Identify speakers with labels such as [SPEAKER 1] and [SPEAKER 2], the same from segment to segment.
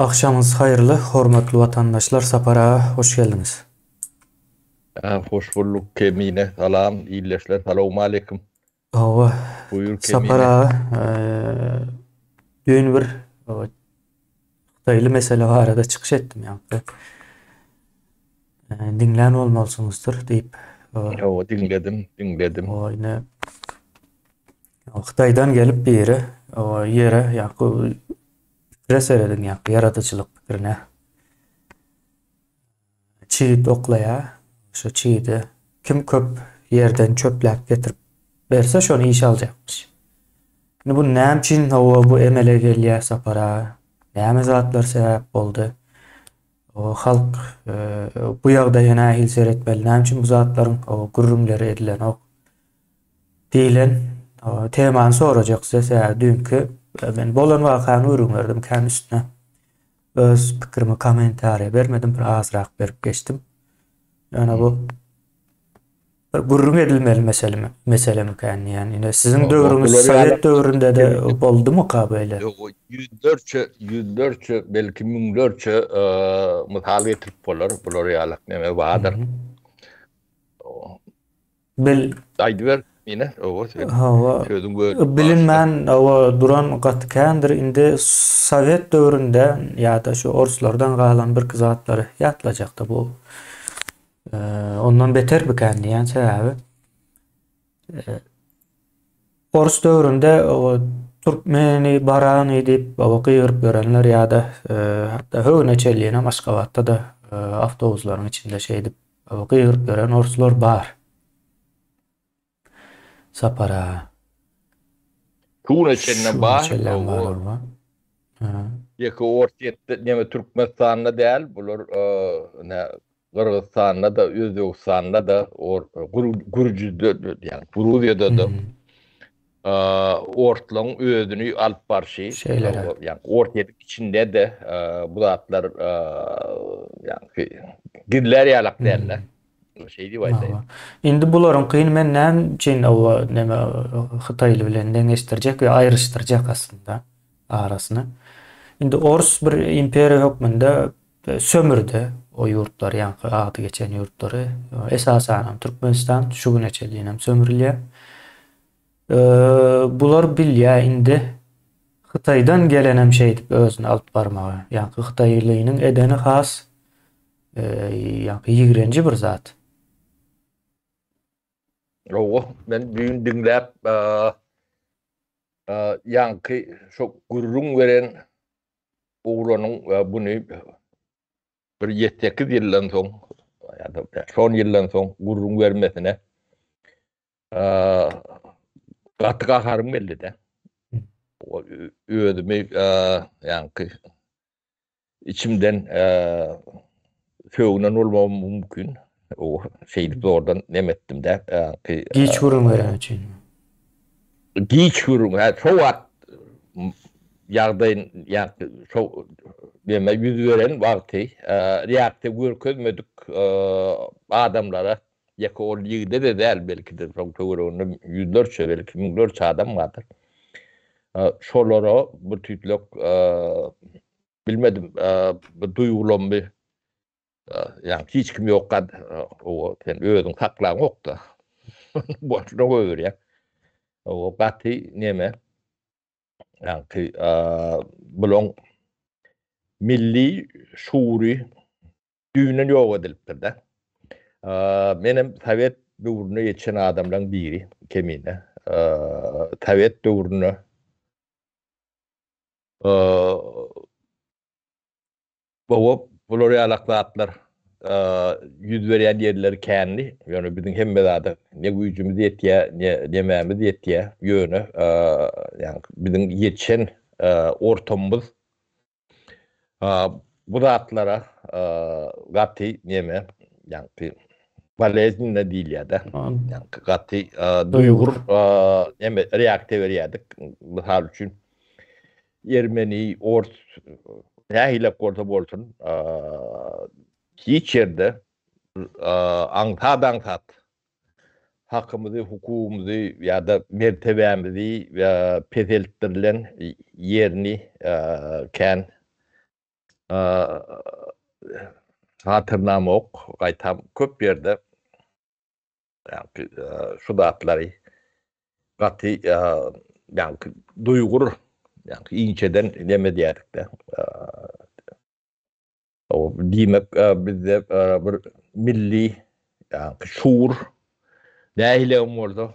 [SPEAKER 1] Akşamınız hayırlı, hormatly vatandaşlar. Sapara hoş geldiniz.
[SPEAKER 2] Hoş bulduk Kemine. Salam, iyileşler. Selamun aleyküm.
[SPEAKER 1] Ova
[SPEAKER 2] Buyur Kemine.
[SPEAKER 1] Sapara düğün bir Xitaylı mesele arada çıkış ettim yani. Dinlen olmalısınızdır deyip
[SPEAKER 2] Dinledim.
[SPEAKER 1] o yine Xitaydan gelip bir yere yani fikre seredin yani yaratıcılık fikrine çiğit oklaya şu çiğidi kim köp yerden çöplep getirip verse şonu iş alacakmış. Şimdi bu näme üçin bu emele gelýär sapara? Näme zatlar sebäp boldy? O halk bu ýagda ýene hil seretmeli. Näme üçin bu zatlaryň o gürrümleri edilen o diýilen o temany sorajak dünkü men bolan wakany öwrüňlerdim kän üstüne öz pikirimi komentariýa bermedim, bir azrak berip geçtim. Ýöne bu gurrun edilmeli meselemi kän yani. Yine sizin döwrüňiz
[SPEAKER 2] Buları
[SPEAKER 1] Sowet döwründe
[SPEAKER 2] Kemine.
[SPEAKER 1] de boldumu böyle?
[SPEAKER 2] Yüzlerce, belki minlerce misal getirip bolar. Buları yalak neme
[SPEAKER 1] Hı
[SPEAKER 2] vardır.
[SPEAKER 1] hı. Bil
[SPEAKER 2] Haydi ver yine. O sen
[SPEAKER 1] Hawa
[SPEAKER 2] sözün böyle başla.
[SPEAKER 1] bilinmän hawa duran gatkandyr indi Sowet döwründe ýa-da şu orslardan galan bir zatlary ýatlajakda bu. Ondan beter biken diýen sebäbi Ors döwründe o Türkmeni barany diýip gyýryp görenler ýa-da hatda höwüne çelýän Aşgabatda da awtobuslaryň içinde şey diýip gyýryp gören orslar bar. Sapara
[SPEAKER 2] Tuğla çenne
[SPEAKER 1] şuwny
[SPEAKER 2] bar.
[SPEAKER 1] çellen
[SPEAKER 2] O
[SPEAKER 1] barlar ba. Ha.
[SPEAKER 2] Yeki ortiyette neme Türkmenistan'da değil, bular ne Kırgızistan'da da, Özbekistan'da da, Gürcü'de yani Gruzya'da da
[SPEAKER 1] Hmm.
[SPEAKER 2] ortalığın özünü alıp bar şey,
[SPEAKER 1] Şeylere.
[SPEAKER 2] yani ortalık içinde de bu zatlar yani diller yalak derler.
[SPEAKER 1] Hmm.
[SPEAKER 2] Şey diye vayda.
[SPEAKER 1] Aba. Indi bularyň kyn men näme üçin o neme Hytaýly bilen deňeşdirjek we aýryşdyrjak aslında arasyny. Indi Ors bir imperiýa hökmünde sömürdi o ýurtlar ýa-ni ady geçen ýurtlary. Esasan Türkmenistan şu güne çelýän hem sömürilýär. Bular bilýär indi Hytaýdan gelen hem şey diýip özüni alyp barmagy. Ýa-ni Hytaýlynyň edeni has ýa-ni ýigrenji bir zat.
[SPEAKER 2] Ben büyün dinlep yankı çok gurrun veren oğlanın bunu bir 7-8 yıldan son ya da son yıldan son gurrun vermesine katı kaharım belli de. O ödümü yankı içimden söğünen olmam mümkün. O şeydi oradan demettim de.
[SPEAKER 1] Giç vurun veren için.
[SPEAKER 2] Giç hürüm. Çoğu at yağdayın yani çok deme yüz veren vakti reakte görkezmedik adamlara yaka ol yigde de değil belki de çok doğru yüzlerce belki binlerce adam vardır. Şolara bu tütlük bilmedim bu duygulan bir yani hiç kim yok kad o sen özün haklan yok da boşuna koyuyor ya o batı neme yani bulon milli şuuri düğünen yok edilipdir de. Benim Sovet döwrüne geçen adamdan biri Kemine. Sovet döwrüne bular ýalaklatlar yüz berýän ýerleri känli. Ýöne biziň hemme zada ne güýjümiz ýetýär, ne demämiz ýetýär ýöne ýani biziň ýetişen ortamymyz bu zatlara gaty neme ýani baleznine diýilýär-de. Ýani gaty
[SPEAKER 1] Duygur.
[SPEAKER 2] duýgur neme reakte berýärdik. Misal üçin Ermeni, Ors nähile gorta bolsun hiç ýerde aňsat hakymyzy, hukukymyzy ýa-da mertebämizi we pezeltdirilen ýerini kän hatırnama ok, gaýtam köp ýerde ýa-ni şu datlary gaty ýa-ni duýgur ýa-ni inçeden neme diýerdik-de o diýmek bizde bir milli ýa-ni şuur nähilem bolsa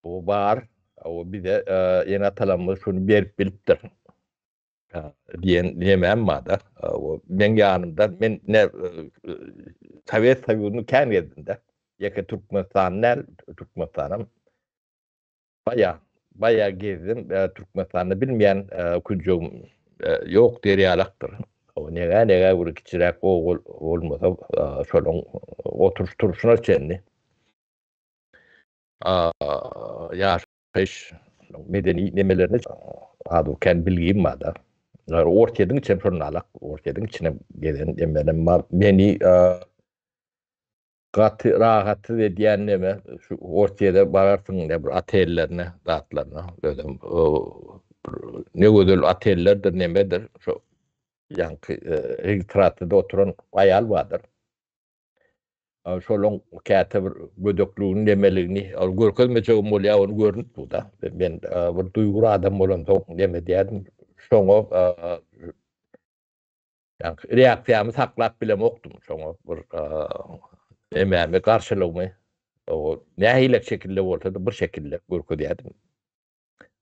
[SPEAKER 2] o bar. O bir de ýene atalarymyz şunu berip bilipdir diýen nemem barda. O men ýanymda men ne Sovet Soýuzyny kän gezdim-de. Ýeke Türkmenistan näl Türkmenistanam bayağı gezdim. Türkmenistan'ı bilmeyen küçüğüm yok deriyalakdır. O nege bir kiçirek olmasa şolun oturuşturuşuna çenli. Yaşayış medeni nemelerini aduken bilgim var da. Ortaydın içine şunu alak. Ortaydın içine gelen yemeğim var. Beni rahatı ve diyen neme şu ortaya bararsın ne bir atellerine, dağıtlarına böyle ne ödül atellerdir nemedir şu yankı registratıda oturan ayal vardır. Şolun kâte bir gödöklüğün nemeliğini görkezmece umulya onu görünüp bu da. Ben bir duygulu adam olan da neme diyedim. Şoňa yankı reaksiyamı saklap bilem oktum. Şoňa bir emäme garşylygymy o nähilek şekilde bolsa da bir şekilde görkezýärdim.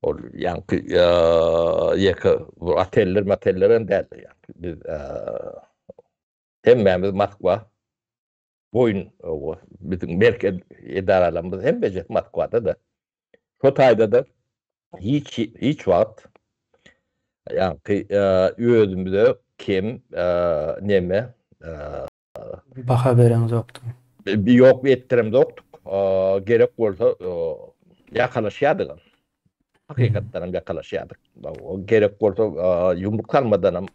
[SPEAKER 2] Ol ýankı ýeke bu atellerin däl ýankı biz hemmämiz Moskwa boyun o bizim merkez idaralarymyz hem bejet Moskwada da şo taýda da hiç wagt ýankı özümizde kim neme
[SPEAKER 1] Baha bereňiz ýokdy.
[SPEAKER 2] Bir yok bir ettirem doktuk. Gerek bolsa ýakalaşýardyk. Hakykatdan ýakalaşýardyk. O gerek bolsa ýumruk kalmadan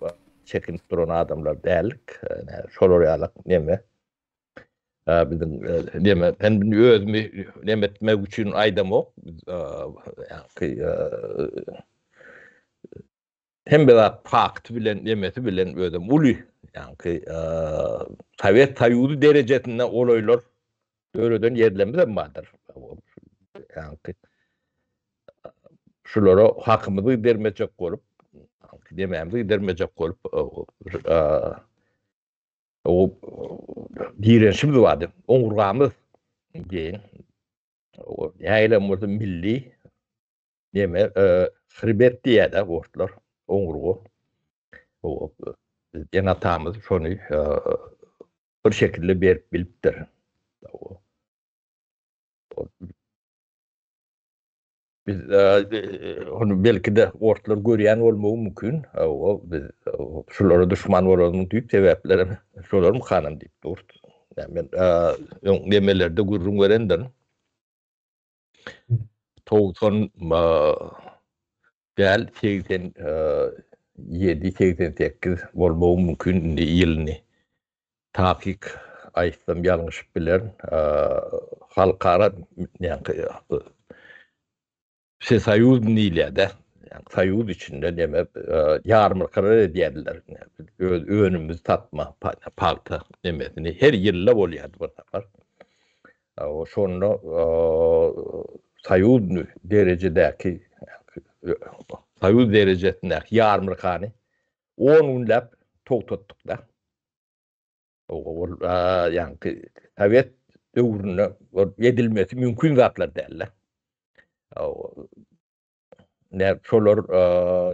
[SPEAKER 2] çekinip duran adamlar dälik. Şolar ýalyk neme bizim neme ben özümi neme etmek üçin aýdam ok. Hem bir fakt bilen nemeti bilen özüm uly. Yani Sovet Soýuzy derejesinde olaýlar öýreden ýerlerimiz bardyr. Yani şulara hakymyzy dermejek bolup, dememizi dermejek bolup o direnişimiz bardy. Oňurgamyz diýen. O ýaýlam bolsa milli neme hırbet diýär ortlar. Oňurgu. O ýene atamyz şonu bir şekilde berip bilipdir. Biz onu belki de ortlar görýän bolmagy mümkin. O biz şulara düşman bolanlygyny diýip sebäpleri şolarym hanam diýip durt. Yani men nemelerde gurrun görendir. Toğutan gel 87-88 bolmagy mümkin ýylyny tahkik aýtsam ýalňyş bilen halkara ýa-ni Soýuz diýilýär-de. Yani Soýuz içinde neme ýarmyrkary diýerler. Önümüz tatma palta nemesini her ýylla bolýardy bu safar. O şonu Soýuz derejedäki Soýuz derejesindäki ýarmyrkany 10 günläp togtatdyk-da. O yani Sovet döwrüne edilmesi mümkin zatlar däller. Ne şolar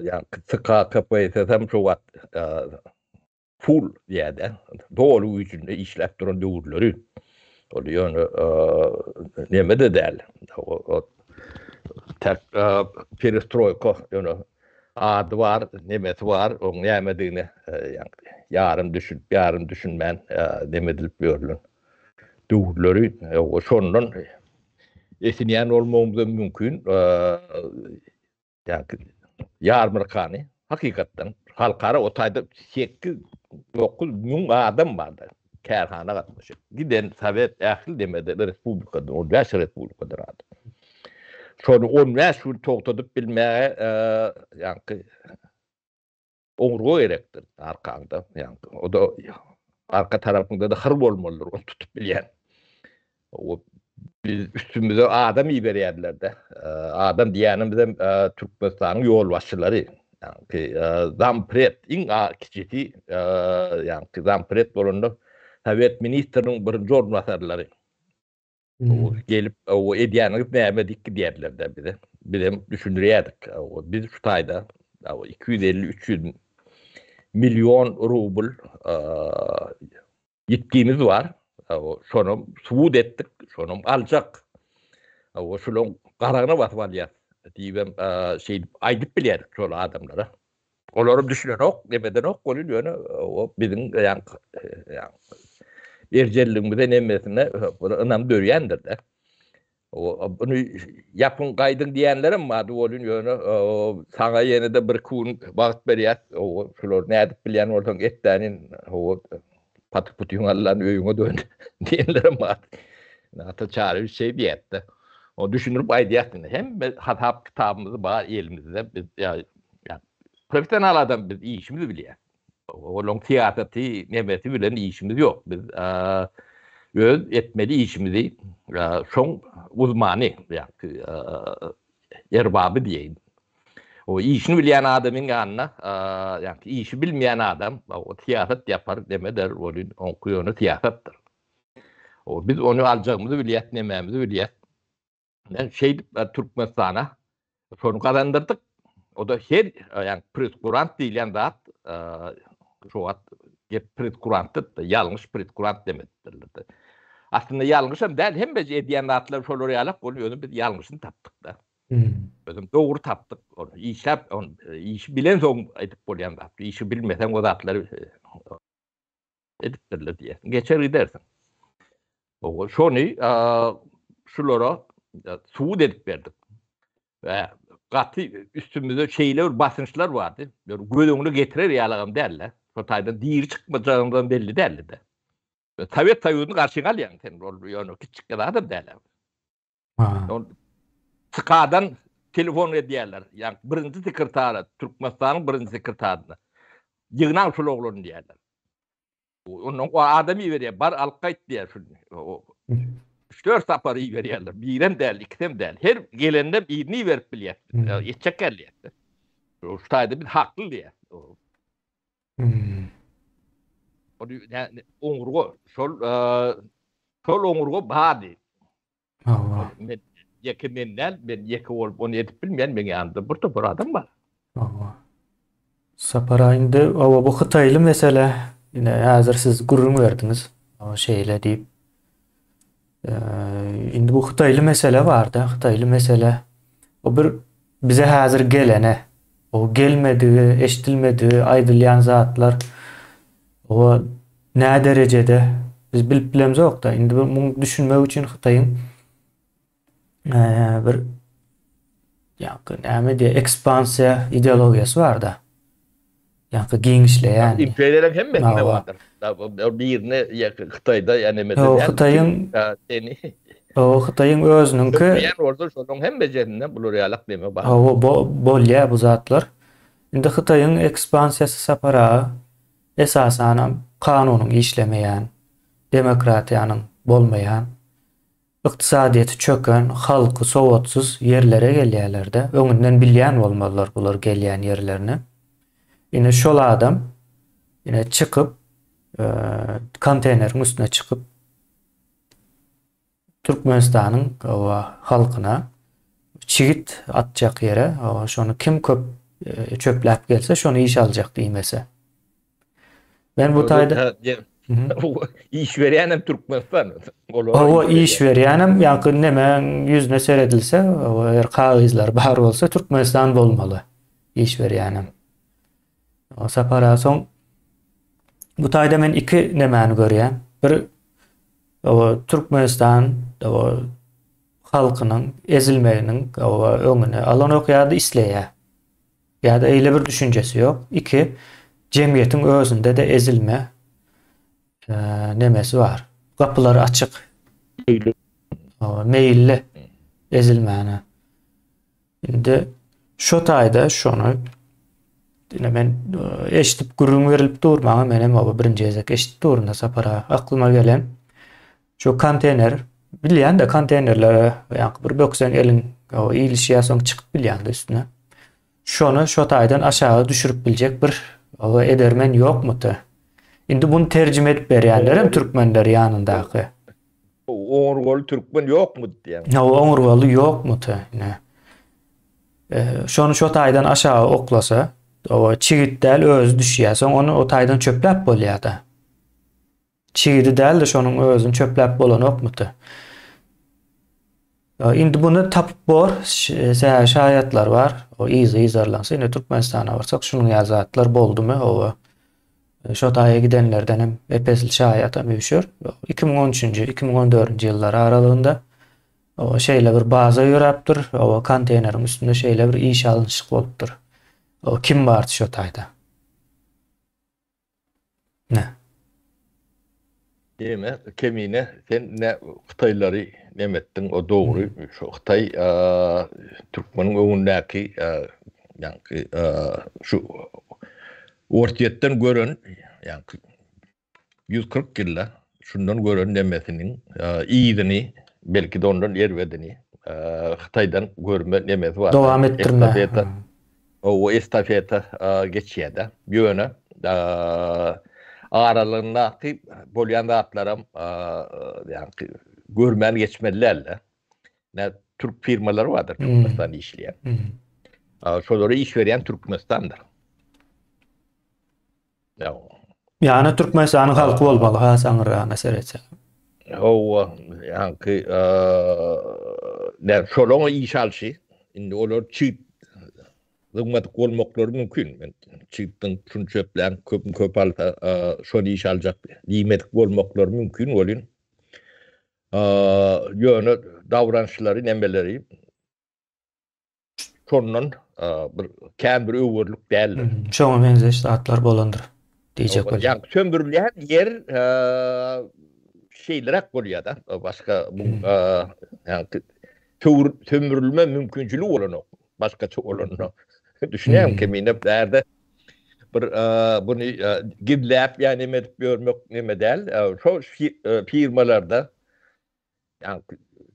[SPEAKER 2] yani kısa kapayetsem şu wat full ýerde dolu üçünde işläp duran döwürleri oluyor neme de däl o tek perestroika ýöne ady bar nemesi bar oň nämediğini yani yarım düşünmän neme edilip ýörlen döwürleri o şondan esinýän bolmamyz mümkin. Yani ýarmyrkany hakykatdan halkara o taýda 8-9 miň adam bardy. Kärhana gatnaşyp. Giden Sovet ähli demede respublikada, o beş respublikada rady. Şonu 10 şu togtadyp bilmäge yani oňurga gerekdir arkanda. Yani o da arka tarafında da hır bolmalıdır onu tutup bilýän. O biz üstümüze adam iberýärler de. Adam diýänim bizim Türkmenistanyň ýol başçylary. Yani Zampret iň kiçiki yani Zampret bolanda Sovet ministriniň birinji ornwasarlary. O gelip o edýäňiz näme dik diýerler de bize. Bizim düşündirýärdik. Biz şu taýda 250-300 milyon rubl yetkimiz var. Şonu subut etdik, şonu aljak. Şolon garagyna basyp alýar. Diýibem şey aýdyp bilýärdik şol adamlara. Olary düşünýärok, demeden ok bolýar o bizim ýa erjelligimizde nemesine ynam dörýändir de. Bunu yapın gaýdyň diýenlerim bar bolýar ýöne saňa ýene-de bir kun wagt berýär. Şolar nädip bilýän bolsaň etdänin patyk putyňallaryň öýüňe dön diýenlerim bar. Nata çary bir şey diýetdi. O düşünürip aýdýatdy. Hem hatap kitabymyz bar elimizde. Biz professional adam biz işimizi bilýär. Olong tiýatry nemeti bilen işimiz ýok. Biz öz etmeli işimizi şoň uzmany erbabı diýeýin. O işini bilýän adamyň ýanyna ýani işi bilmeýän adam o tiýatr yapar demeder bolýan onkuýany tiýatrdyr. O biz onu aljagymyzy bilýär, nemämizi bilýär. Men Türkmenistana şonu kazandyrdyk. O da her ýani preskurant diýilen zat şu wagt preskurantdy, ýalňyş preskurant demekdir. Aslında ýalňyşam däl hem biz edýän zatlar şolary ýalap bolýar, biz ýalňyşyny tapdyk da. Özüm dogry tapdyk. Onu işläp, işi bilen soň aýdyp bolýan zat. İşi bilmesen o zatlary edipdirler diýersin. Geçer gidersin. O şonu şulara subut edip berdik. Ve gaty üstümizde şeyler, basınçlar vardı. Böyle gözüňi getirer ýalagam derler. O taýdan diýir çykmajagyndan belli derler de. Sovet Soýuzyny garşyňa alýan sen ýöne kiçik adam derler. Çıkadan telefon edýärler. Yani birinci sekretary, Türkmenistanyň birinci sekretärini. Ýygnan şol oglaryny diýerler. Onuň o adamy berýär, bar alqaýt diýär şunu. 3-4 sapary berýärler. Birem däl, ikisem däl. Her gelende birini berip bilýär. Ýetjek gelýär. O şaýda bir hakly diýär. O yani oňurga şol oňurga bady. Men ýekimenden ben ýeki bolup onu edip bilmeýän meň ýanymda bir adam bar.
[SPEAKER 1] Saparaýynda bu Hytaýly mesele. Ýine häzir siz gurrun berdiňiz. O şeýle diýip. Indi bu Hytaýly mesele bar da, Hytaýly mesele. O bir bize häzir gelene, o gelmedi, eşitilmedi, aýdylýan zatlar o nä derejede biz bilip bilemiz ok da. Indi bunu düşünmek üçin Hytaýyň bir näme diýe ekspansiýa ideologiýasy bar da. Ýa-da giňişleýän.
[SPEAKER 2] İmperiýallar hemme bardyr. Birini Hytaýda ýani meselen
[SPEAKER 1] Hytaýyň özüniňki
[SPEAKER 2] ýani orada şonuň hemme jerinden bular ýalak deme bar.
[SPEAKER 1] Bolýa bu zatlar. Indi Hytaýyň ekspansiýasy sapara esasan kanunyň işlemeýän, demokratiýanyň bolmaýan, ykdysadyýety çöken, halky sowatsyz yerlere gelýärler de. Öňünden bilýän bolmalylar bular gelýän yerlerini. Ine şol adam ine çıkıp konteynerin üstüne çıkıp Türkmenistanyň halkyna çigit atjak ýere şonu kim köp çöpläp gelse şonu iş aljak diýmese. Ben bu taýda
[SPEAKER 2] iş berýänem Türkmenistan.
[SPEAKER 1] O iş berýänem ýa-da näme ýüzüne seredilse, eger kagyzlar bar bolsa Türkmenistan bolmaly. İş berýänem. O separasyň bu taýda men iki nämäni görýän. Bir Türkmenistan halkynyň ezilmeginiň öňüne alanok ýa-da isleýär. Ýa-da eýle bir düşünjesi ýok. İki jemgyýetiň özünde de ezilme nemesi var. Kapıları açık. Meýilli ezilmäni. Indi şu taýda şonu Ine men eşitip gurrun verilip durmagy menem o birinji ezek eşitip durunda sapara aklyma gelen şu konteyner bilýän de konteynerlere ýa-ni bir böksen elin o ýylşýasoň çykyp bilýän de üstüne. Şonu şo taýdan aşağı düşürüp biljek bir o edermen ýokmudy? Indi bunu tercüme edip berýänler hem türkmenler ýanyndaky.
[SPEAKER 2] Oňurgaly türkmen ýokmu diýen.
[SPEAKER 1] O oňurgaly ýokmudy? Ine. Şonu şo taýdan aşağı oklasa, o çigit däl öz düşýärsoň onu o taýdan çöpläp bolýar-da. Çigidi däl de şonuň özüni çöpläp bolan okmudy. Indi bunu tapyp bor, şaýatlar bar. O izarlansy. Ine Türkmenistana barsak şunuň ýazatlar boldumy? O şo taýa gidenlerden hem epesli şaýata meşhur. 2013-nji 2014-nji ýyllar aralygynda o şeýle bir baza ýörapdyr. O konteyneriň üstünde şeýle bir iş alınşyk bolupdyr. O kim bardy şo taýda? Ne?
[SPEAKER 2] Deme kemine sen ne Xitayları nemettin o doğru şu Xitay Türkmenin öňündäki ýa-ni şu ortaýetden gören ýa-ni 140 ýylla şundan gören nemesiniň iýidini belki de ondan erwedini Xitaydan görme nemesi bar.
[SPEAKER 1] Dowam etdirme.
[SPEAKER 2] O estafeta geçýär-de. Ýöne aralığındaki bolyan zatlaram yani görmen geçmelilerle ne Türk firmaları vardır Türkmenistan işleyen. Şoları iş veren Türkmenistan'dır.
[SPEAKER 1] Yani Türkmenistan'ın halkı olmalı ha sanırım meselesi.
[SPEAKER 2] O yani ne şolonu iş alşı indi olur çiğ zıgmadık olmakları mümkün. Ben çıktım şunu çöplen köp alta şonu iş alacak diyemedik olmakları mümkün olun. Yönü davranışları nemeleri şonun bir kän bir öwürlük değildir.
[SPEAKER 1] Şoňa benzeş zatlar bolandyr diýjek bolýar.
[SPEAKER 2] Yani sömürülen yer şeylerek bolýar da başka bu yani sömürülme mümkünçülüğü olan o. Başka olan düşünüyorum ki minnetlerde bir bunu gidlep yani medip görmek neme değil. Şu firmalarda yani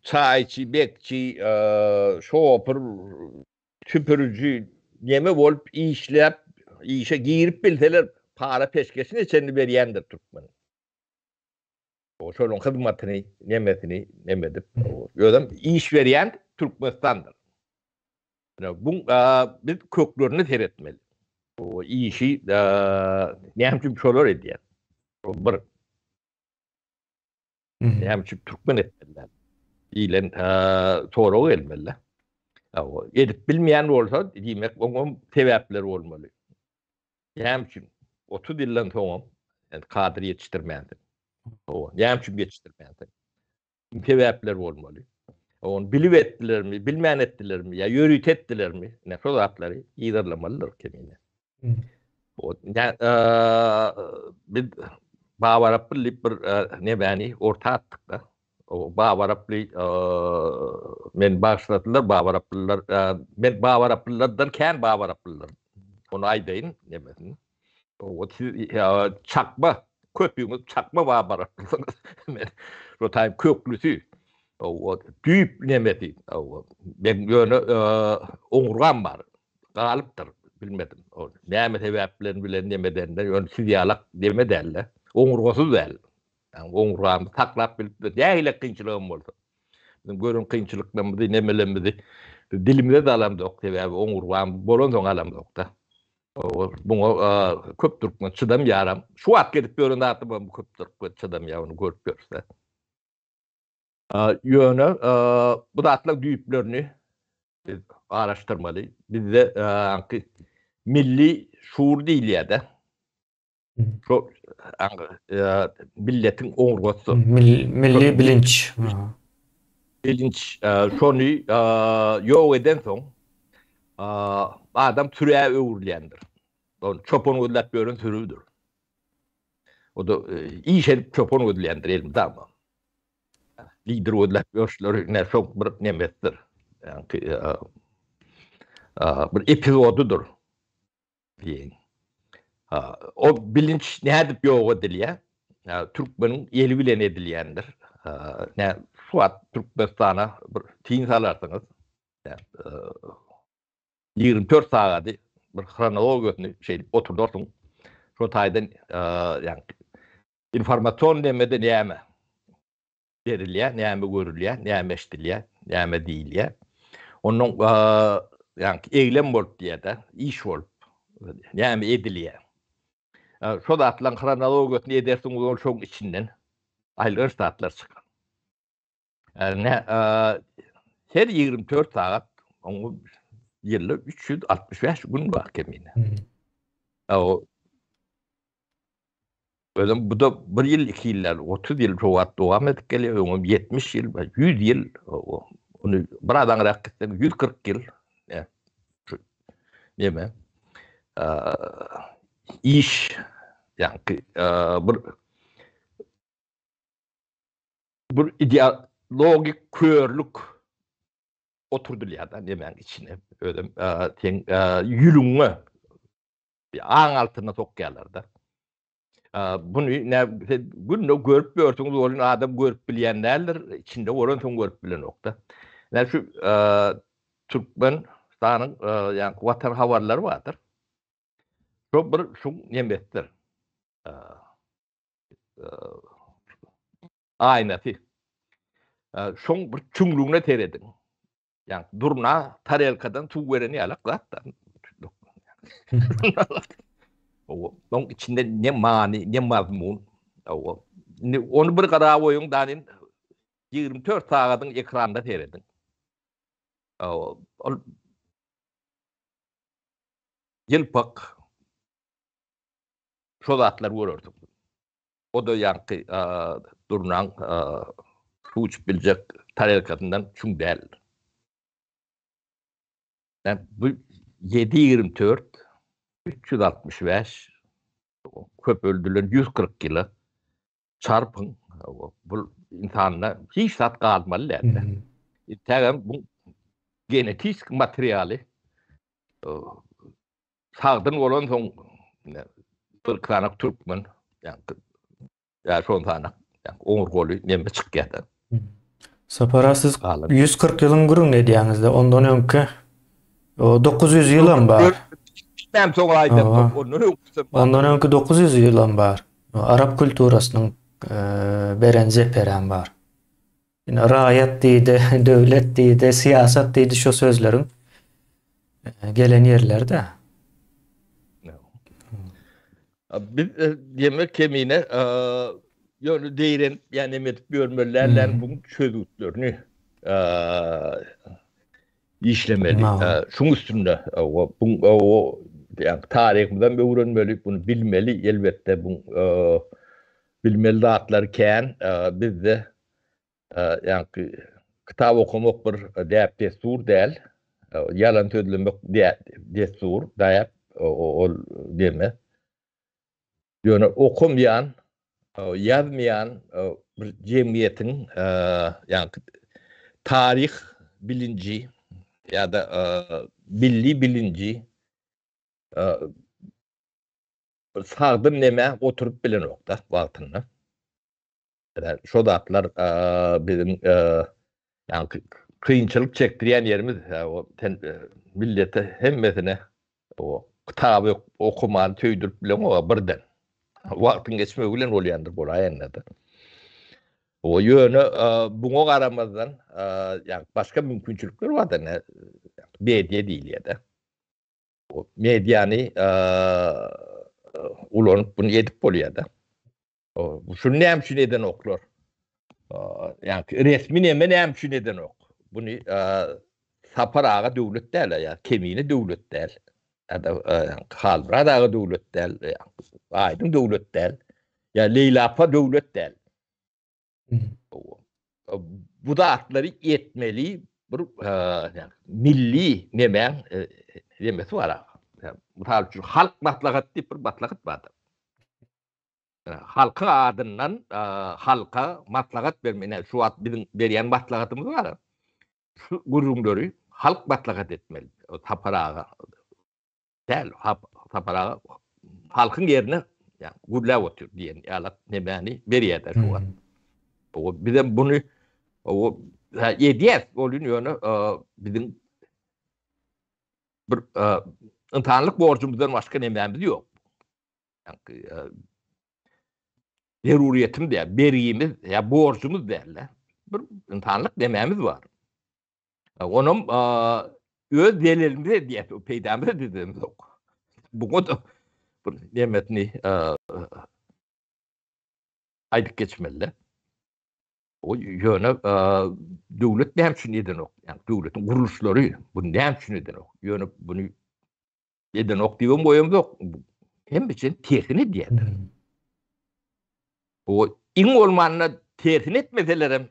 [SPEAKER 2] çayçı, bekçi, şoför, süpürücü neme olup işlep, işe girip bilseler para peşkesini içerini berýändir Türkmen. O şolun hyzmatyny, nemesini nemedip, ýödem iş berýän Türkmenistan'dır. Bu biz köklerini seyretmeli. O işi näme şolar edýär. Bir näme Türkmen etdiler. İlen soraw gelmeli. O edip bilmeýän bolsa diýmek oňa sebäpler bolmaly. Näme 30 ýyldan soň kadir ýetişdirmändi. O näme ýetişdirmändi. Sebäpler bolmaly. Onu bilip etdilermi, bilmän etdilermi, ya ýörüt etdilermi? Ne şol zatları ýygyrlamalydyr kemine. O biz bawaraply bir nebäni orta atdyk da. O bawaraply men başladylar bawaraplylar men bawaraplylardan kän bawaraplylar. Onu aýdaýyn nebäni. O çakma köpüňiz çakma bawaraplylar. Men rotaýym köklüsü. O düýüp nemedi. Ben ýöne oňurgan bar. Galypdyr bilmedim. O näme sebäplerini bilen nemedende ýöne siýalak deme dälle. Oňurgasy däl. Yani oňurgan taklap bilip däle kynçylygym bolsa. Bizim görün kynçylyklarymyzy nemelerimizi dilimde de alamdyk sebäbi oňurgan bolan soň alamdyk da. Buňa köp türkmen çydam ýaram. Şu wagt gedip ýöründe atyp bu köp türkmen çydam ýaryny görüp görse. Yönü bu da atlak düýüplerini araştırmalı. Bizde milli şuur diýilýär-de. Şu milletin oňurgasy.
[SPEAKER 1] Milli bilinç.
[SPEAKER 2] Bilinç şonu ýok eden soň adam türä öwürlýändir. Onu çopon ödläp görün türüdür. O da iş edip çopon ödlýändir elimde ama. Lider ödläp görüşleri ne çok bir nemetdir. Yani bir epizodudur. diyen. O bilinç ne edip yok edilýär. Türkmeniň eli bilen edilýändir. Ne Suat Türkmenistan'a bir tiň salarsyňyz. 24 saat bir kronolog ötünü oturdursun. Şu taýdan yani informasyon demede näme berilýär, näme görülýär, näme eşdilýär, näme diýilýär. Onuň yani eýlem bolup diýär-de, iş bolup näme edilýär. Şo zatlaryň kronolog ötünü edersiň ol şoň içinden aýlyr saatlar çykar. Her 24 saat oňa ýylda 365 gün bar kemine. O özüm bu da 1 ýyl, 2 ýyllar, 30 ýyl şowat dowam edip gelýär, 70 ýyl, 100 ýyl, onu bir adam raketden 140 ýyl. Näme? İş yani bir ideologik körlük oturdulýar da näme içine özüm teň ýülüňe aň altyna sokýarlar da. Bunu günde görüp görsüňiz bolan adam görüp bilýän däldir, içinde bolan soň görüp bilen nokta. Yani şu Türkmenistanyň yani watan habarlary bardyr. Şo bir şu nämetdir. Aýnasy. Şoň bir çüňlüğüne teredin. Yani durna tarelkadan suw bereni ýalak zatdan. Onun içinde ne mani, ne mazmun. Onu bir gara koyun danin 24 saatyň ekranda teredin. Yılpak şo zatlar görürdük. O da ýanky durnan suw biljek tarelkatyndan çüň däl. Yani bu 7-24 365 köp öldürülen 140 ýyly çarpyň bu insana hiç zat galmaly däl. Tägem bu genetik materialy sagdyn bolan soň bir kanak Türkmen yani şol sanak yani oňurgoly näme çykýar.
[SPEAKER 1] Sapara siz 140 ýylyň gürüň edýäňizde ondan öňki 900 ýylam bar.
[SPEAKER 2] Ben soň aýdym.
[SPEAKER 1] Ondan öňki 900 ýylam bar. Arap kulturasynyň beren zeperäm bar. Ýa raýat diýdi, döwlet diýdi, siýasat diýdi şo sözleriň gelen ýerlerde.
[SPEAKER 2] Biz yemek kemine ýöne diýen ýani emet görmelerler bu çözütlerini işlemeli. Şunun üstünde bu yani tarihimizden bir öğrenmeli, bunu bilmeli elbette bu bilmeli zatlarken biz de yani kitap okumak bir däp destur däl. Yalan sözlemek destur däp o deme. Yani okumayan, yazmayan bir cemiyetin yani tarih bilinci ya da milli bilinci sagdym näme oturup bilen nokta wagtyny. Yani şo zatlar bizim yani kıyınçılık çektirýän yerimiz o millete hemmesine o kitabı okuman töýdürüp bilen o birden. Wagtyň geçmegi bilen bolýandyr bolaýandy. O ýöne buňa garamazdan yani başka mümkinçilikler bar da media diýilýär. O mediany ulanyp bunu edip bolýar. Şunu näme üçin eden oklar? Yani resmi näme üçin eden ok? Bunu saparaga döwlet däl ya, kemine döwlet däl. Halbradaga döwlet däl, aýdyň döwlet däl. Ya Leylapa döwlet däl. Bu da atlary etmeli bir yani milli näme demesi bar. Misal üçin halk maslahat diýip bir maslahat bardyr. Halka adından halka maslahat bermeli. Şu at bizim berýän maslahatymyz bar. Şu gurumlary halk maslahat etmeli. O taparaga däl tapara halkın yerine yani gurla otur diyen alat ne bani beriyede şu an. O bir de bunu o yediyet oluyor bizim bir imtihanlık borcumuzdan başka nememiz yok. Yani deruriyetim diye beriyimiz ya borcumuz derler. Bir imtihanlık nememiz var. Onun öz delilimiz diye peygamber dediğimiz yok. Bu da nimetini aydık geçmeli. O yöne devlet ne için neden ok? Yani devletin kuruluşları bu ne için neden ok? Yöne bunu neden ok diyorum boyum yok. Hem için tersini diyedir. O in olmanına tersin etmeselerim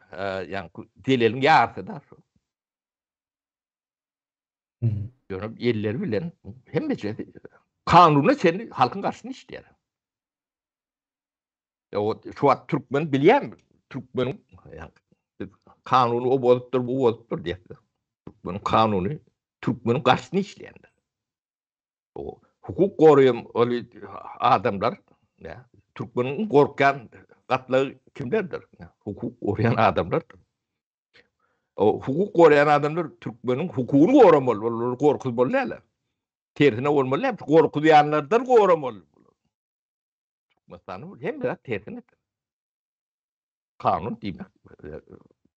[SPEAKER 2] yani delilin yarısı da. Yöne yerleri bilen hem için kanunu seni halkın karşısına işler. O şu an Türkmen bilen Türkmen'in yani kanunu o bozuktur bu bozuktur diye. Türkmen'in kanunu Türkmen'in karşısına işleyendir. O hukuk koruyan öyle adamlar ya Türkmen'in korkan katları kimlerdir? Ya, hukuk koruyan adamlardır. O hukuk koruyan adamlar Türkmen'in hukukunu koramalı, korkutmalı. Tersine olmalı. Korkuyanlardan koramalı. Mesela hem de tersine kanun değil mi?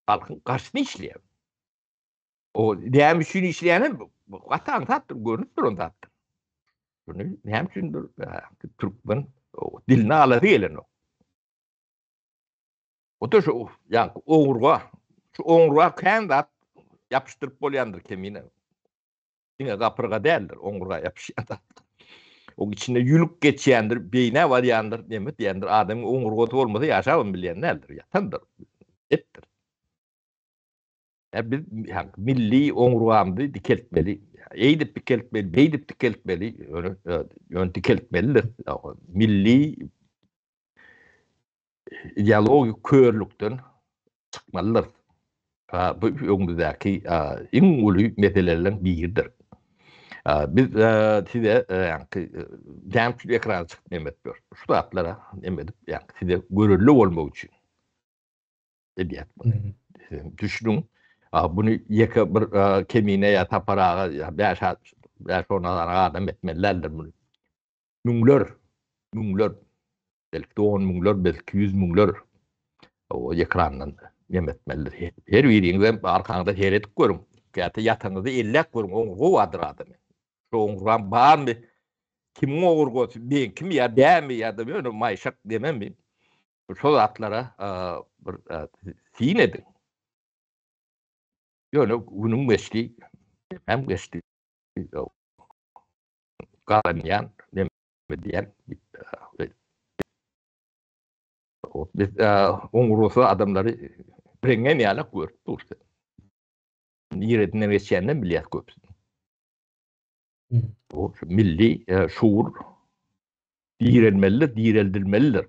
[SPEAKER 2] Halkın karşısına işleyen. O diğer için işleyenin vatan tattır, görünüp durun tattır. Bunu hem için Türkmen diline alı değilen o. O da şu yani oğurga kendi yapıştırıp bolyandır kemiğine. Yine kapırga değildir, oğurga yapışyandır. O içinde yülük geçiyendir, beyne var yandır, demet diyendir. Adamın oğurga olmadı yaşamın bilen nedir? Yatandır, ettir. Ya biz yani milli oğurgamdı dikeltmeli. Eğdip dikeltmeli, beydip dikeltmeli, ön dikeltmelidir. Milli ideolojik körlükten çıkmalıdır. Bu öňündäki iň uly meselelerden biridir. Biz size jämçylyk ekran çykyp emmetdir. Şu zatlara emmetip yani size görürlü bolmak üçin. Ediyat bunu. Düşünün, bunu yeka bir kemine ya taparağa ya beş onalara adam etmelilerdir bunu. Müňler, belki 10 müňler, belki 100 müňler o ekrandan yemetmelidir. Her biriniňde arkaňda seyredip görüň. Käte ýataňyzda ellek görüň, oňurga wadyr adamy. Şu oňurgan barmy? Kim oňurga? Ben kim ya dämi ya da böyle maýşak dememi? Şol atlara bir sin edin. Ýöne günüň mesli hem geçti. Galanýan diýen biz oňurusy adamlary biringen ýaly görüp durdy. Ýeretinden geçýänden bilýär köp. O milli şuur diýerilmelidir, diýerilmelidir.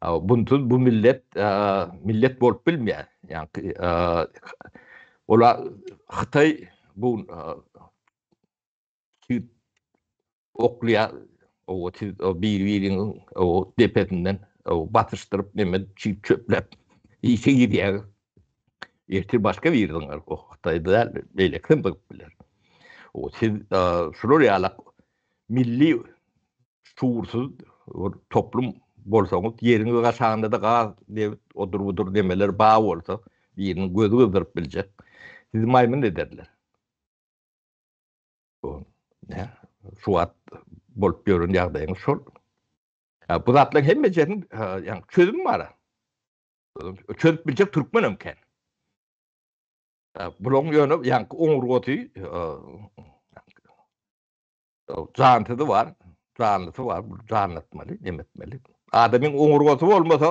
[SPEAKER 2] Bunsuz bu millet bolup bilmeýär. Yani ola Xitay bu oklya o bir o depetinden o batıştırıp nemet çöplep işe gidiyor. Ertir başka bir yerden var. O Xitay'da beylekten bakıp bilir. O siz şuraya milli şuursuz toplum bolsaňyz ýeriňiz gaşagynda da gaz dep odur demeler bağ bolsa ýeriniň gözü gızdırıp biljek. Siz maýmyn ederler. O ne? Şu wagt bolup görün ýagdaýyňyz şol. Bu zatlaryň hemme jeriniň ýani çözüm bar. Çözüp biljek türkmen ömken. Buloň ýöne ýani oňurgaty jantydy var. Janlysy var, janlatmaly, demetmeli. Adamyň oňurgasy bolmasa,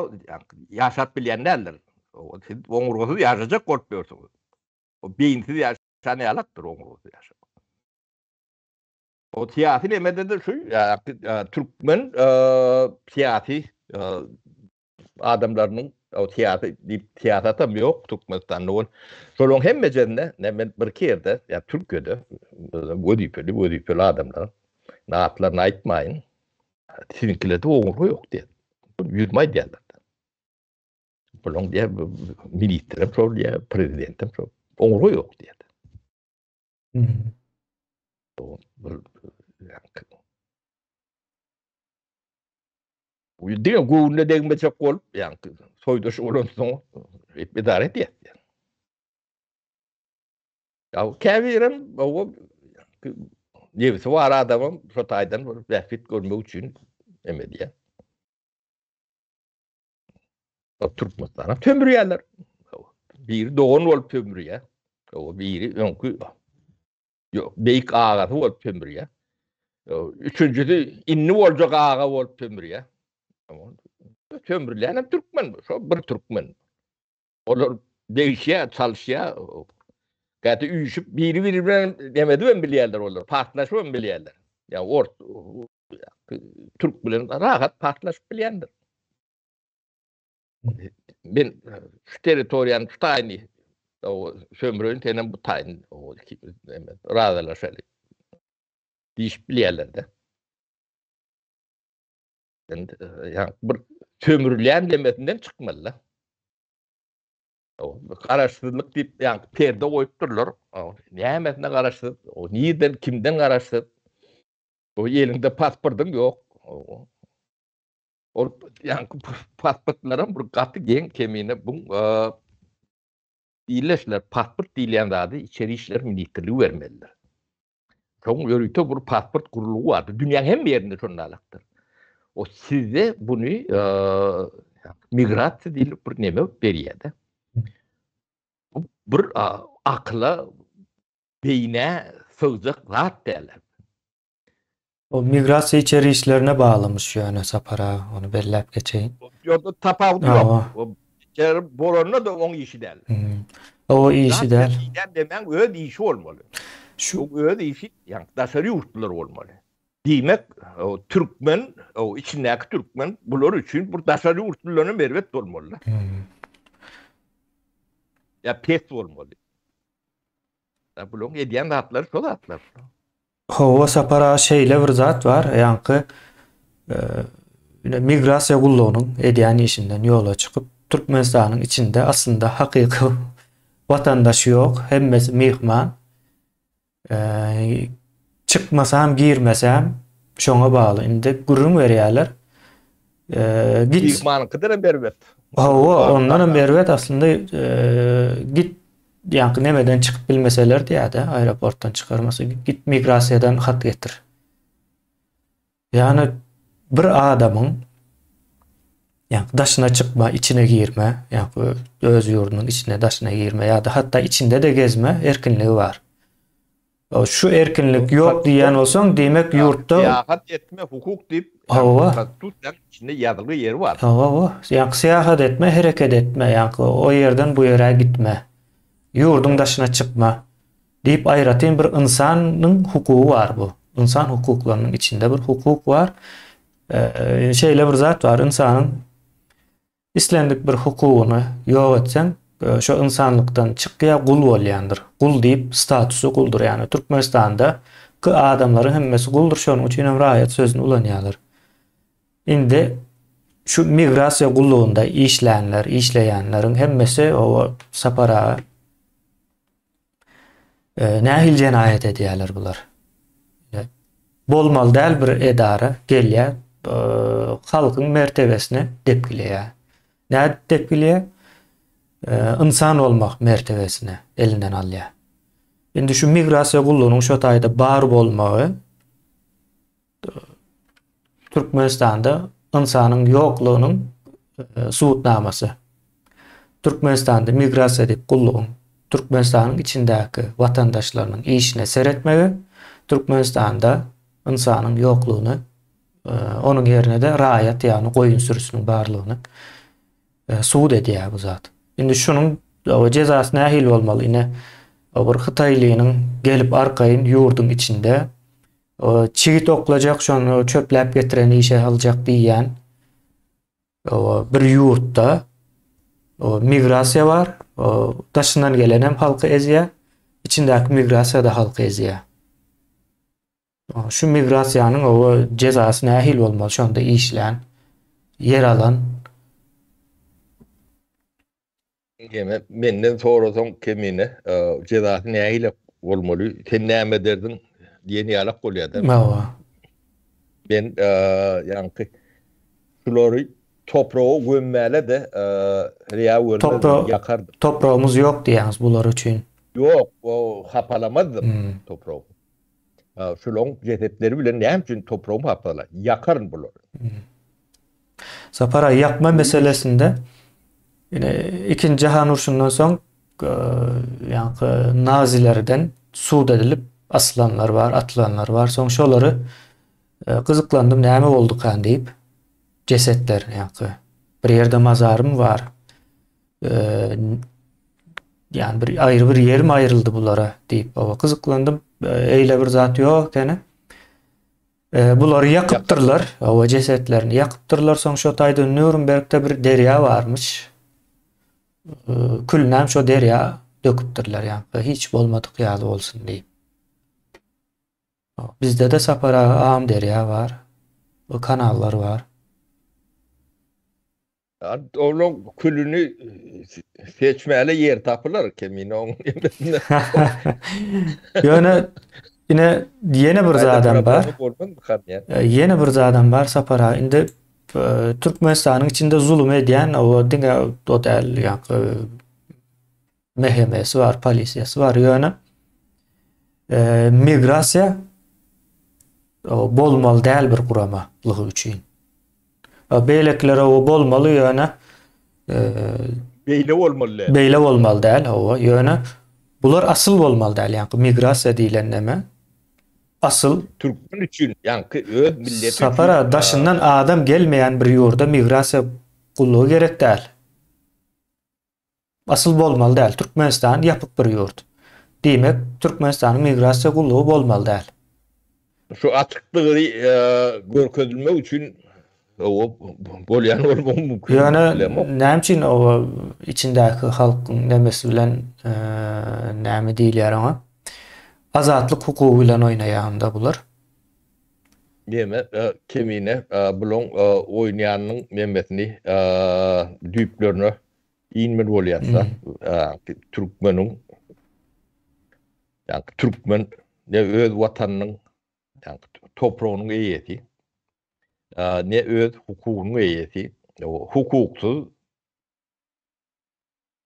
[SPEAKER 2] ýaşap bilýän näler? O oňurgasy ýaşajak bolup ýörseň. O beýinsiz ýaşan ýalatdyr oňurgasy ýaşap. O siyasi nemededir şu, Türkmen siyasi adamlarynyň o siyasatam ýok Türkmenistan'da. Şolaň hemme jerne, men bir kerde, Türkiýede wezipeli adamlar Naatlarını aytmayın. Sizinkilerde oğurlu yok diye. Yürümay diyorlar. Bulun diye militerim sor diye prezidentim sor. Oğurlu yok diye. Diye gurulne degme çok olup yani soydaş olan son idare diye. Ya kevirim o Yevsi var adamım Sotay'dan vefit görmek için emediye. O Türkmenistana tömürüyorlar. Biri doğun olup tömürüyor. O biri önkü yok beyik ağası olup tömürüyor. Üçüncüsü inni olacak ağa olup tömürüyor. Tömürüyen Türkmen. Bir Türkmen. Onlar değişiyor, çalışıyor. Gayet uyuşup biri birbirine demedi ben biliyorlar onlar. Partlaşıp ben biliyorlar. Yani Türk bilen rahat partlaşıp biliyorlar. Ben şu teritoriyanın şu tayini o sömürün tenen bu tayini o radalar şöyle diş biliyorlar da. Yani bir sömürülen demesinden çıkmalı. O araştırılık deyip yani perde koyup dururlar. Nimetine araştır. O niyeden kimden araştır. O elinde pasportun yok. O yani pasportların bir katı gen kemiğine bu iyileşler pasport diyen adı içeri işler militerliği vermeliler. Çok yörüte bir pasport kurulu vardı. Dünyanın hem yerinde şunlarlıktır. O size bunu migrasyon değil bir neme veriyor. Bir akla beyine sığacak zat derler.
[SPEAKER 1] O migrasya içeri işlerine bağlamış yani Sapara onu bellep geçeyim.
[SPEAKER 2] Yok tapavdu yok. O içeri boranına da onun işi derler.
[SPEAKER 1] O işi der.
[SPEAKER 2] Zaten demen öyle işi olmalı. Şu öyle işi yani daşarı yurtlar olmalı. Demek o Türkmen, o içindeki Türkmen bunlar için bu daşarı yurtlarına mervet olmalı. Ya pes olmalı. Ya bunun ediyen rahatları şöyle atlar.
[SPEAKER 1] Hova Sapara şeyle bir zat var. Yankı migrasya kulluğunun ediyen işinden yola çıkıp Türkmenistan'ın içinde aslında hakiki vatandaşı yok. Hemmesi mihman. Çıkmasam, girmesem şona bağlı. Indi gurrun veriyorlar. Git.
[SPEAKER 2] Mihmanın kadar bervet.
[SPEAKER 1] Ondan bervet aslında git yani nemeden çıkıp bilmeseler diye de aeroporttan çıkarması git migrasyadan hat getir. Yani bir adamın yani daşına çıkma, içine girme, yani öz yurdunun içine daşına girme ya da hatta içinde de gezme erkinliği var. O şu erkinlik yok diyen olsan demek yurtta
[SPEAKER 2] seyahat etme hukuk deyip tutan içinde yazılı yeri var.
[SPEAKER 1] Yani seyahat etme, hareket etme, yani o yerden bu yere gitme. Yurdun dışına çıkma deyip ayrıtın bir insanın hukuku var bu. İnsan hukuklarının içinde bir hukuk var. Şeyle bir zat var. İnsanın islendik bir hukukunu yok etsen şu insanlıktan çıkıya kul olyandır. Kul deyip statusu kuldur yani. Türkmenistan'da adamların hemmesi kuldur. Şunun için rayet sözünü ulanıyorlar. Şimdi şu migrasya kulluğunda işleyenlerin hemmesi o Sapara nahil cenayet ediyorlar bular. Bolmal değil bir edara gelýär, halkın mertebesini depkileýär. Ne depkileýär? İnsan olmak mertebesini elinden alýar. Indi şu migrasiya kulluğunun şu taýda bar bolmagy Türkmenistanda insanın yokluğunun suutnamasy. Türkmenistanda migrasiya edip kulluğun Türkmenistan'ın içindeki vatandaşlarının işine seretmegi, Türkmenistan'da insanın yokluğunu, onun yerine de raýat yani koyun sürüsünün barlığını suud edýär bu zat. Şimdi şunun o cezasy nähil bolmaly? Ine o bir Hytaýlynyň gelip arkaýyn yurdun içinde o çigit oklajak, şonu çöpläp getiren işe aljak diýen o bir yurtda o migrasiya var. O daşından gelen hem halkı ezýär, içindäki migrasiya da halkı ezýär. Şu migrasiýanyň o cezasy nähil bolmaly? Şonda işlän, yer alan.
[SPEAKER 2] Geme menden sorasaň kemine cezasy nähile bolmaly? Sen näme derdin diýeni ýalak bolýar.
[SPEAKER 1] Mawa.
[SPEAKER 2] Ben ýanky şolary toprağa gömmäle de riýa görmezdim, ýakardım.
[SPEAKER 1] Toprağımız yok diýäňiz bular üçin.
[SPEAKER 2] Yok, o hapalamazdım toprağı. Şolong cesetleri bilen näme üçin toprağı hapalar? Yakarın bular.
[SPEAKER 1] Sapara yakma meselesinde İkinci Cihan Urşundan soň ýa-ni Nazilerden suud edilip aslanlar var, atılanlar var. Soň şolary gyzyklandym, näme boldy kan diýip cesetler ýa-ni bir ýerde mazarym var. Yani bir ayrı bir yerim ayrıldı bulara deyip baba gyzyklandym. Eyle bir zat ýok ene. Buları yakıptırlar. O cesetlerini yakıptırlar. Soň şo taýda Nürnbergde bir derýa varmış. Külnäm şo derýa döküpdirler ýa-ni hiç bolmadyk ýaly bolsun diýip. Bizde de sapara am derýa var. O kanallar var.
[SPEAKER 2] Onun külünü seçmäle yer tapylar kemine oň.
[SPEAKER 1] Ýöne ýene bir zadam bar. Ýene bir zadam bar sapara. Indi Türkmenistanyň içinde zulüm edýän o diňe o däl ýa-ni mehemesi var, polisiýasy var. Ýöne migrasiýa bolmaly däl bir guramalygy üçin. Beýlekler o bolmaly ýöne beýle bolmaly däl o ýöne bular asyl bolmaly däl ýa-ni migrasiýa diýilen näme? Asyl
[SPEAKER 2] Türkmen üçin ýa-ni öz milleti
[SPEAKER 1] sapara daşyndan adam gelmeýän bir ýurda migrasiýa gullugy gerek däl. Asyl bolmaly däl. Türkmenistan ýapyk bir ýurt. Diýmek Türkmenistanyň migrasiýa gullugy bolmaly däl.
[SPEAKER 2] Şu açyklygy görkezilmek üçin o bolýan bolmagy mümkin.
[SPEAKER 1] Ýöne näme üçin o içindäki halkyň demesi bilen näme diýilýär ona? Azatlyk hukugy bilen oýnaýanda bular.
[SPEAKER 2] Deme kemine bulon oýnaýanyň memletini düýplerine inmen bolýarsa Türkmeniň ýa Türkmen ne öz watanynyň ýa topragynyň eýeti ne öz hukugynyň eýeti o hukuksyz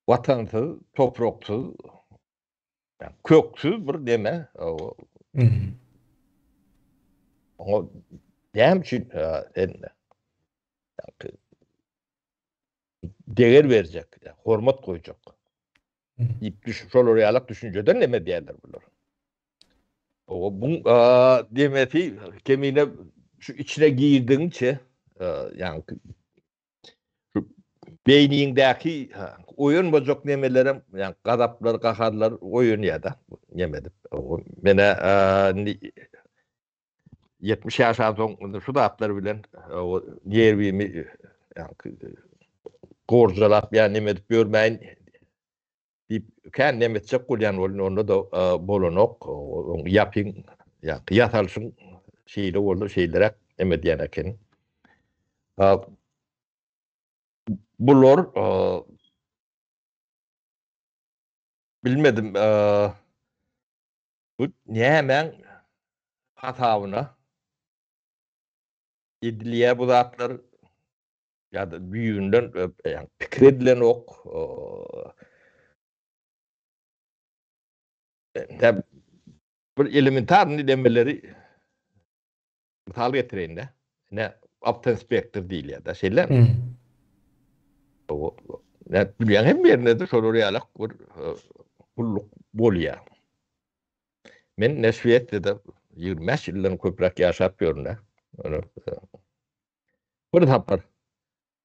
[SPEAKER 2] watansyz topraksyz köksiz bir deme o näme üçin değer berjek, hormat goýjak. Şolary ýalak düşünjeden näme diýerler bular. O bu demeti kemine şu içine girdiňçe ýa-ni beýniňdäki oýun bojak nemelerem ýa-ni gadaplar, gaharlar oýun ýa-da nemedip. Mene 70 ýaşa soň şu daplar bilen o nerwimi ýa-ni gorjalap ýa nemedip görmäýin diýip kän nemetjek bolýan onda da bolanok ýapyň ýa-ni ýatalşyň şeýle boldy şeýlerek emedýän eken. Bular bilmedim bu näme hatawyna edilýär bu zatlar ýa-da büýünden pikir edilen ok bir elementar demeleri misal getirende ne aptenspektir diýilýär da şeýler. O bilýän hem ýerinde de şolary ýalak bir gulluk bolýar. Men Neşviýetde 25 ýyldan köprek ýaşap ýörne. Bir tapar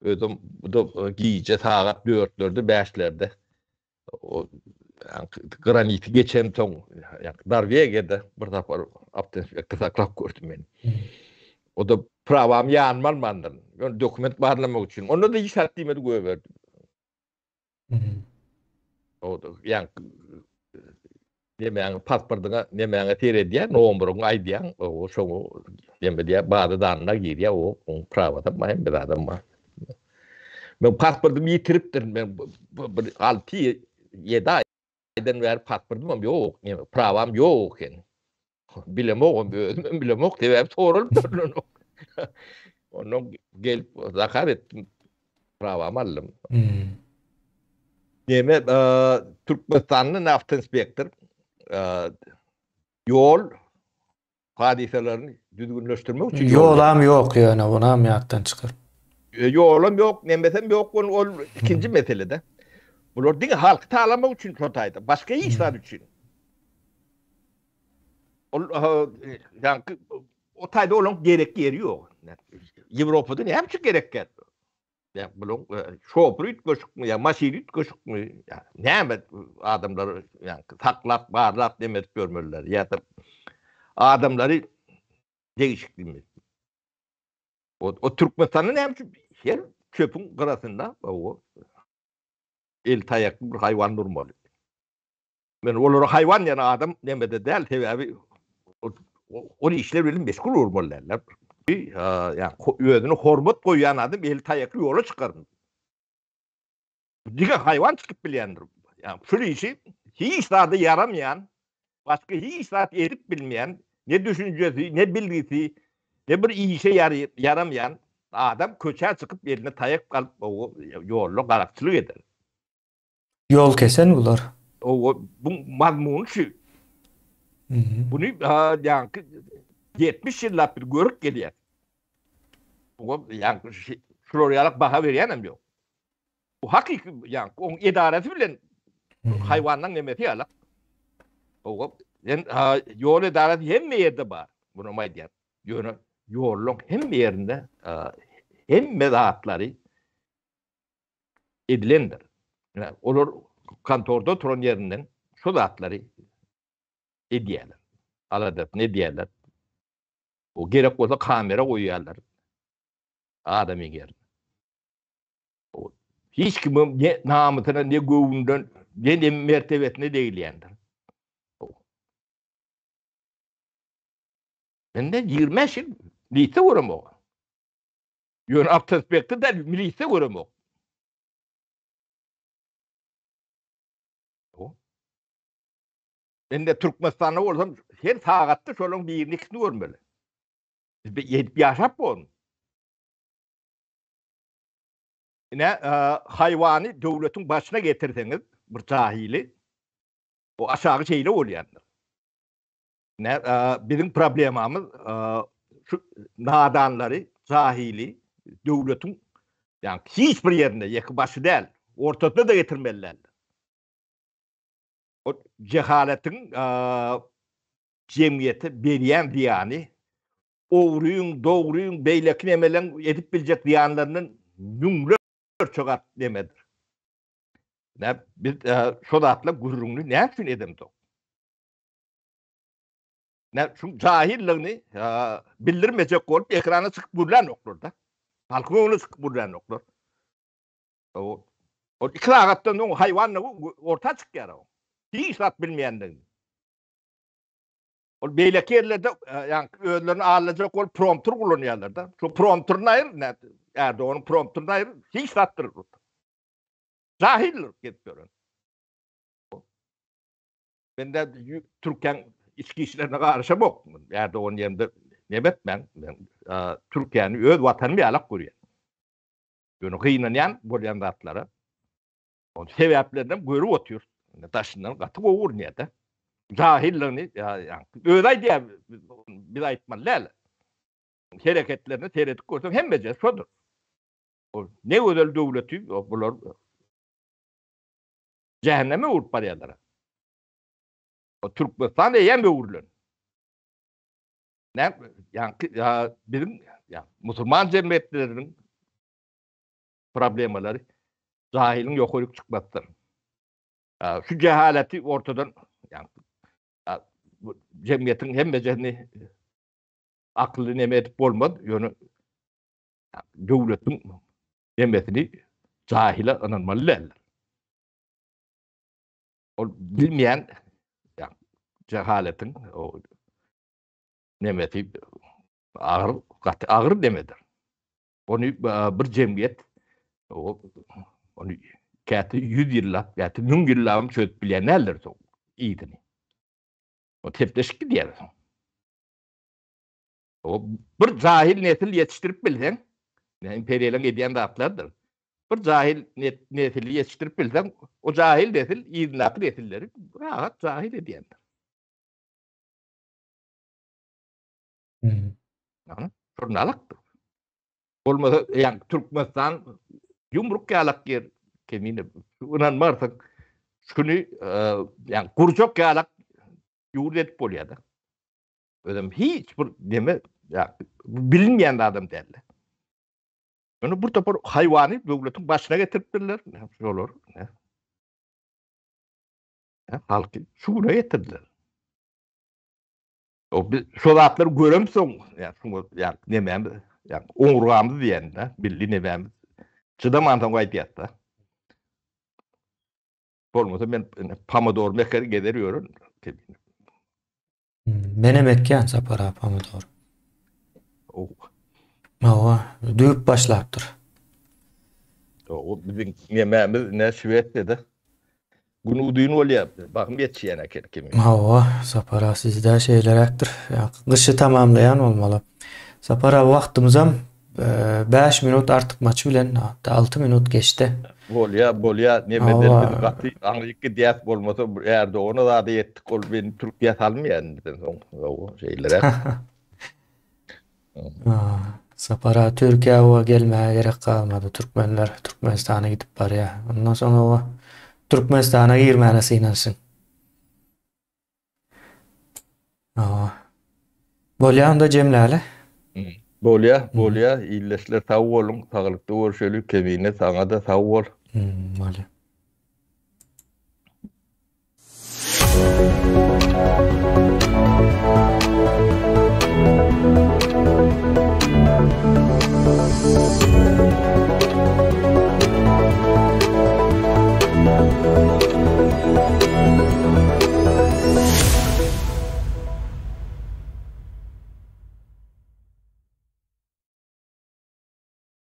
[SPEAKER 2] özüm bu giýje sagat 4'lerde 5'lerde o graniti geçen soň Norwegiýede bir tapar aptenspektir saklap gördüm men. O da prawam ýanmal mandan. Ýöne dokument barlamak üçin. Onda da hiç hatdymedy göberdim. O da ýa Demeğin pasportuna demeğine tere diye nomurun ay diye o şoňu deme diye bazı danına giriyor o pravada hem bir adam var. Ben pasportumu yitiripdir. Ben 6-7 aydan beri pasportum yok. Yani pravam yok yani. Bilemok, bilemok diye hep sorulup durun. Onu gelip zakar ettim. Pravam aldım. Yeme Türkmenistan'ın nafta inspektör yol hadiselerini düzgünleştirmek için
[SPEAKER 1] Yolam yok yani buna mı yaktan çıkar?
[SPEAKER 2] Yolum yok, nemesem yok. O ikinci meselede. Bunlar değil halkı sağlamak için çotaydı. Başka işler için. Yani o tayda olan gerek yeri yok. Avrupa'da ne hepsi gerek geldi. Yani bunun şoförü itkoşuk mu ya maşini itkoşuk mu ya ne adamlar yani taklap bağırlap demet görmeliler ya da adamları değişikliği. O Türkmenistan'ın hepsi her çöpün kırasında o el tayaklı bir hayvan durmalı. Ben olur hayvan yani adam demede değil tabii abi o işler böyle meşgul olmalılar. Yani özünü hormat koyan adam el tayaklı yola çıkarın. Diga hayvan çıkıp bilendir. Yani şu işi hiç daha yaramayan, başka hiç daha edip bilmeyen, ne düşüncesi, ne bilgisi, ne bir işe yaramayan adam köçer çıkıp eline tayak kalıp o yollu galakçılık eder.
[SPEAKER 1] Yol kesen bular.
[SPEAKER 2] Bu mazmun şu. Bunu yani 70 yıllar bir görüp geliyor. Yani şuraya baha veriyenem yok. Bu hakiki yani onun idaresi bilen hayvandan nemeti alak. Yol idaresi hem yerde var. Bunu maydiyen. Yolun hem yerinde hem medahatları edilendir. Yani olur kantorda oturan yerinden şu dağıtları ediyorlar. Aladat ne diyorlar? O gerek olsa kamera koyuyorlar. Adamın yerine. Hiç kimim ne namusuna ne gövünden ne mertebesine değil yani. Ben de 25 yıl lise vurum o. Yön aptaspekti de lise vurum o. Ben de Türkmenistan'da olsam her saatte şolun bir ikisini görmeli. Yedip yaşap bu onun. Yine hayvanı devletin başına getirseniz bir cahili o aşağı şeyle oluyor. Ne bizim problemimiz şu nadanları, cahili, devletin yani hiçbir yerinde yakı başı değil, ortasına da getirmeliler. O cehaletin cemiyete beriyen diyani, doğruyun, beylekin emelen edip bilecek diyanlarının nümrör çoğat demedir. Ne biz şu dağıtla gururunu ne yapsın edemdi o? Ne şu cahilliğini bildirmeyecek olup ekrana çıkıp buradan okur da. Halkın onu çıkıp buradan okur. O iki saatten o hayvanla orta çıkıyor o. Hiç saat bilmeyenler. O beyleki yerlerde yani özlerini ağırlayacak ol prompter kullanıyorlar da. Şu prompter'ın ayrı ne? Erdoğan'ın prompter'ın ayrı hiç sattırır. Cahillik getiriyor. Ben de Türkiye'nin içki işlerine karışamam. Erdoğan'ın yerinde Mehmet ben Türkiye'nin öz vatanını bir alak kuruyor. Yani kıyınayan bu zatlara. O sebeplerinden görüp oturuyor. Taşından katı kovur niyede. Cahillerini yani öyle diye bir aytmalılar. Hareketlerini seyredip görsem hem beceri şudur. O ne özel devleti bunlar cehenneme vurup parayalara. O Türkmenistan'da yem vurulun. Ne yani bizim ya Müslüman cemiyetlerinin problemleri cahilin yok olup çıkmasıdır. Şu cehaleti ortadan yani bu cemiyetin hem becerni aklını emetip olmadı yönü devletin cemiyetini cahile anılmalılar. O bilmeyen yani cehaletin o nemeti ağır demedir. Onu bir cemiyet onu käte 100 ýyllap ýa-da 1000 ýyllap çöp bilen näler soň iýdini. O tepleşik diýer. O bir jahil nesil yetiştirip bilseň, imperiýalyň edýän zatlardyr. Bir jahil nesil yetiştirip bilseň, o jahil nesil iýdinäki nesilleri rahat jahil edýändir. Şurnalykdyr. Bolmasa ýa Türkmenistan yumruk ýalak yer kemine inanmarsaň şunu ýa gurjak ýalak ýurdu etip bolýar-da. Özüm hiç bir deme ýa bilinmeýän adam derler. Onu bu topar haýwany döwletiň başyna getiripdirler. Şolar. Halky şuna getirdiler. O biz şol atlar göremsoň ýa nemem ýa oňurgamyz diýende bildi nemem çydamandan gaýtýar-da. Bolmasa men pomidor mekeri gederiyorum.
[SPEAKER 1] Menemekken sapara pomidor.
[SPEAKER 2] O
[SPEAKER 1] Düýüp başlapdyr.
[SPEAKER 2] o bizim nememiz ne Şwedede. Bunu uduyun bolýar. Bakym geçýän ekem.
[SPEAKER 1] Sapara sizde şeýlerekdir. Gyşy tamamlayan olmaly. Sapara wagtymyzam 5 minut artık maçy bilen 6 minut geçti.
[SPEAKER 2] Bolýar nemeler gaty aňyky diýip bolmasa ýerde onu da etdik ol beni Türkiýe salmaýan o şeýlere.
[SPEAKER 1] Sapara Türkiýe o gelmäge gerek kalmadı. Türkmenler Türkmenistana gidip barýar. Ondan soňra o Türkmenistana girmäne synansyn. Bolýanda jemläli.
[SPEAKER 2] Bolýar, illeşler sag bolun, saglykda görüşelik, kemine saňa da sag bol.
[SPEAKER 1] Bolýar.